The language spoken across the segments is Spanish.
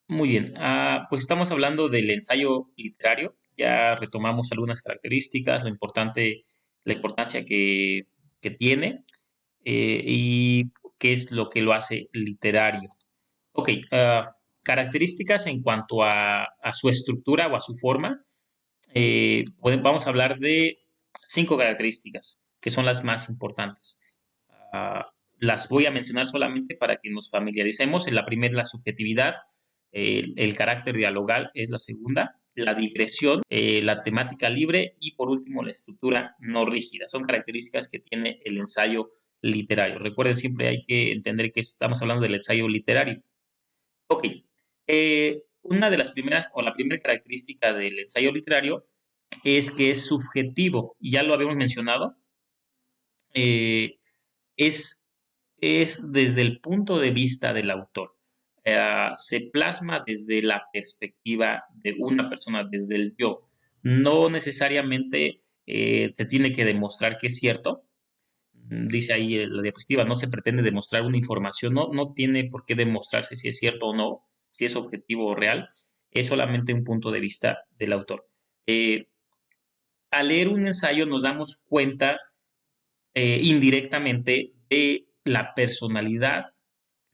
Muy bien, pues estamos hablando del ensayo literario. Ya retomamos algunas características, la importancia que tiene y qué es lo que lo hace literario. Ok, características en cuanto a su estructura o a su forma. Vamos a hablar de 5 características que son las más importantes. Las voy a mencionar solamente para que nos familiaricemos. La primera es la subjetividad, el carácter dialogal es la segunda, la digresión, la temática libre y por último la estructura no rígida. Son características que tiene el ensayo literario. Recuerden, siempre hay que entender que estamos hablando del ensayo literario. Ok, una de las primeras o la primera característica del ensayo literario es que es subjetivo, y ya lo habíamos mencionado. eh, es, es desde el punto de vista del autor. Se plasma desde la perspectiva de una persona, desde el yo. No necesariamente te tiene que demostrar que es cierto. Dice ahí la diapositiva, no se pretende demostrar una información, no tiene por qué demostrarse si es cierto o no, si es objetivo o real, es solamente un punto de vista del autor. Al leer un ensayo nos damos cuenta indirectamente de la personalidad,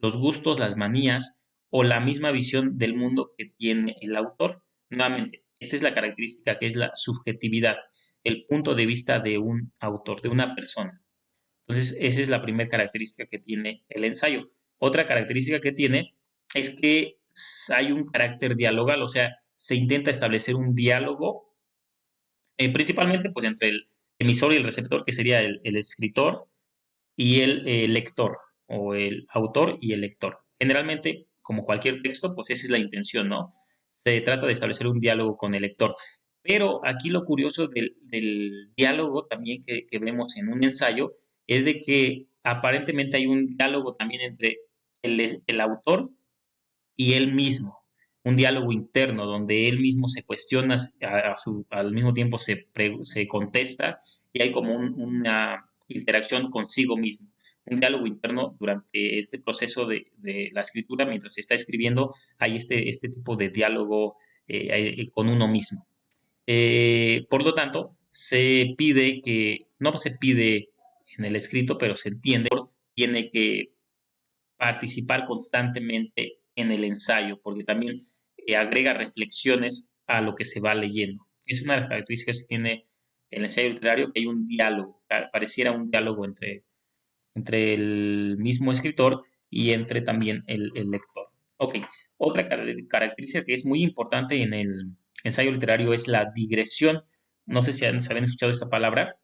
los gustos, las manías o la misma visión del mundo que tiene el autor. Nuevamente, esta es la característica que es la subjetividad, el punto de vista de un autor, de una persona. Entonces, esa es la primera característica que tiene el ensayo. Otra característica que tiene es que hay un carácter dialogal, o sea, se intenta establecer un diálogo principalmente pues entre el emisor y el receptor, que sería el escritor y el lector, o el autor y el lector. Generalmente, como cualquier texto, pues esa es la intención, ¿no? Se trata de establecer un diálogo con el lector. Pero aquí lo curioso del diálogo también que vemos en un ensayo es de que aparentemente hay un diálogo también entre el autor y él mismo, un diálogo interno donde él mismo se cuestiona, al mismo tiempo se contesta y hay como una interacción consigo mismo, un diálogo interno durante este proceso de la escritura, mientras se está escribiendo, hay este tipo de diálogo con uno mismo. Por lo tanto, no se pide en el escrito, pero se entiende, tiene que participar constantemente en el ensayo, porque también agrega reflexiones a lo que se va leyendo. Es una de las características que tiene el ensayo literario, que hay un diálogo, pareciera un diálogo entre el mismo escritor y entre también el lector. Ok, otra característica que es muy importante en el ensayo literario es la digresión. No sé si habían escuchado esta palabra.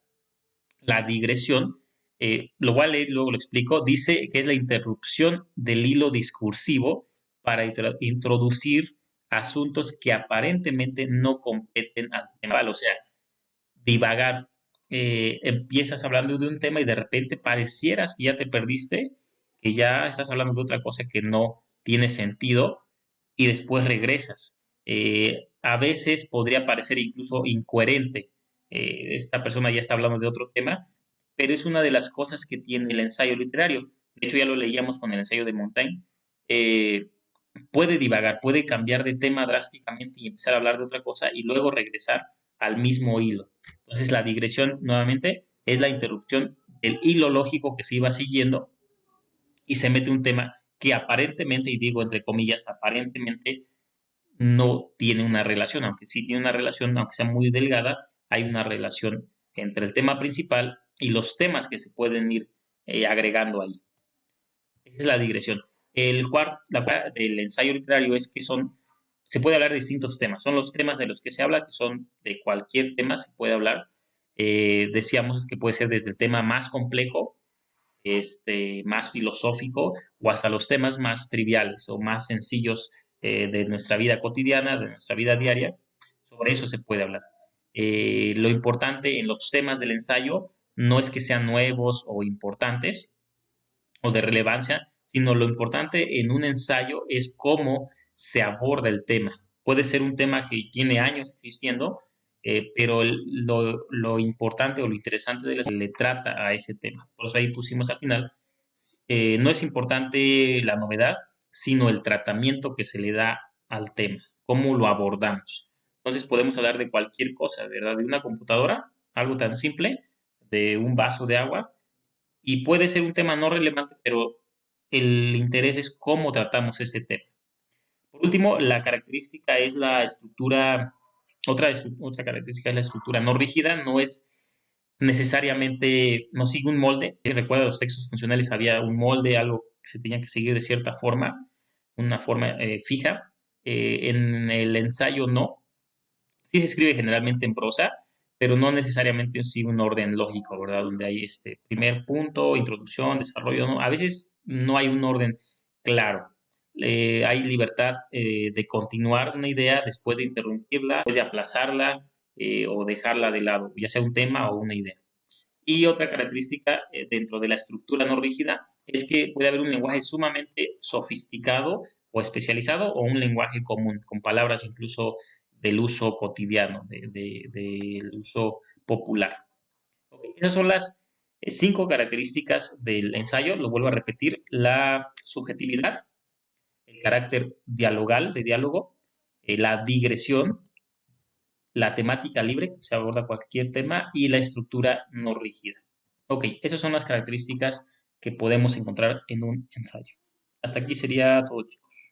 La digresión, lo voy a leer y luego lo explico, dice que es la interrupción del hilo discursivo para introducir asuntos que aparentemente no competen al tema, o sea, divagar. Empiezas hablando de un tema y de repente parecieras que ya te perdiste, que ya estás hablando de otra cosa que no tiene sentido y después regresas. A veces podría parecer incluso incoherente. Esta persona ya está hablando de otro tema, pero es una de las cosas que tiene el ensayo literario. De hecho, ya lo leíamos con el ensayo de Montaigne. Eh, Puede divagar, puede cambiar de tema drásticamente y empezar a hablar de otra cosa y luego regresar al mismo hilo. Entonces, la digresión, nuevamente, es la interrupción del hilo lógico que se iba siguiendo y se mete un tema que aparentemente, y digo entre comillas, aparentemente no tiene una relación, aunque sí tiene una relación, aunque sea muy delgada, hay una relación entre el tema principal y los temas que se pueden ir agregando ahí. Esa es la digresión. La del ensayo literario es que se puede hablar de distintos temas. Son los temas de los que se habla, que son de cualquier tema se puede hablar. Decíamos que puede ser desde el tema más complejo, más filosófico, o hasta los temas más triviales o más sencillos de nuestra vida cotidiana, de nuestra vida diaria. Sobre eso se puede hablar. Lo importante en los temas del ensayo no es que sean nuevos o importantes, o de relevancia, sino lo importante en un ensayo es cómo se aborda el tema. Puede ser un tema que tiene años existiendo, pero lo importante o lo interesante de le trata a ese tema. Por eso ahí pusimos al final, no es importante la novedad, sino el tratamiento que se le da al tema, cómo lo abordamos. Entonces podemos hablar de cualquier cosa, ¿verdad? De una computadora, algo tan simple, de un vaso de agua, y puede ser un tema no relevante, pero el interés es cómo tratamos ese tema. Por último, la característica es la estructura, otra característica es la estructura no rígida, no es necesariamente, no sigue un molde. Recuerda, los textos funcionales había un molde, algo que se tenía que seguir de cierta forma, una forma fija. En el ensayo no. Sí se escribe generalmente en prosa, pero no necesariamente sigue un orden lógico, ¿verdad? Donde hay este primer punto, introducción, desarrollo, ¿no? A veces no hay un orden claro. Hay libertad de continuar una idea después de interrumpirla, después de aplazarla o dejarla de lado, ya sea un tema o una idea. Y otra característica dentro de la estructura no rígida es que puede haber un lenguaje sumamente sofisticado o especializado o un lenguaje común, con palabras incluso del uso cotidiano, del uso popular. Okay. Esas son las 5 características del ensayo. Lo vuelvo a repetir: la subjetividad, el carácter dialogal, de diálogo, la digresión, la temática libre, que se aborda cualquier tema, y la estructura no rígida. Ok, esas son las características que podemos encontrar en un ensayo. Hasta aquí sería todo, chicos.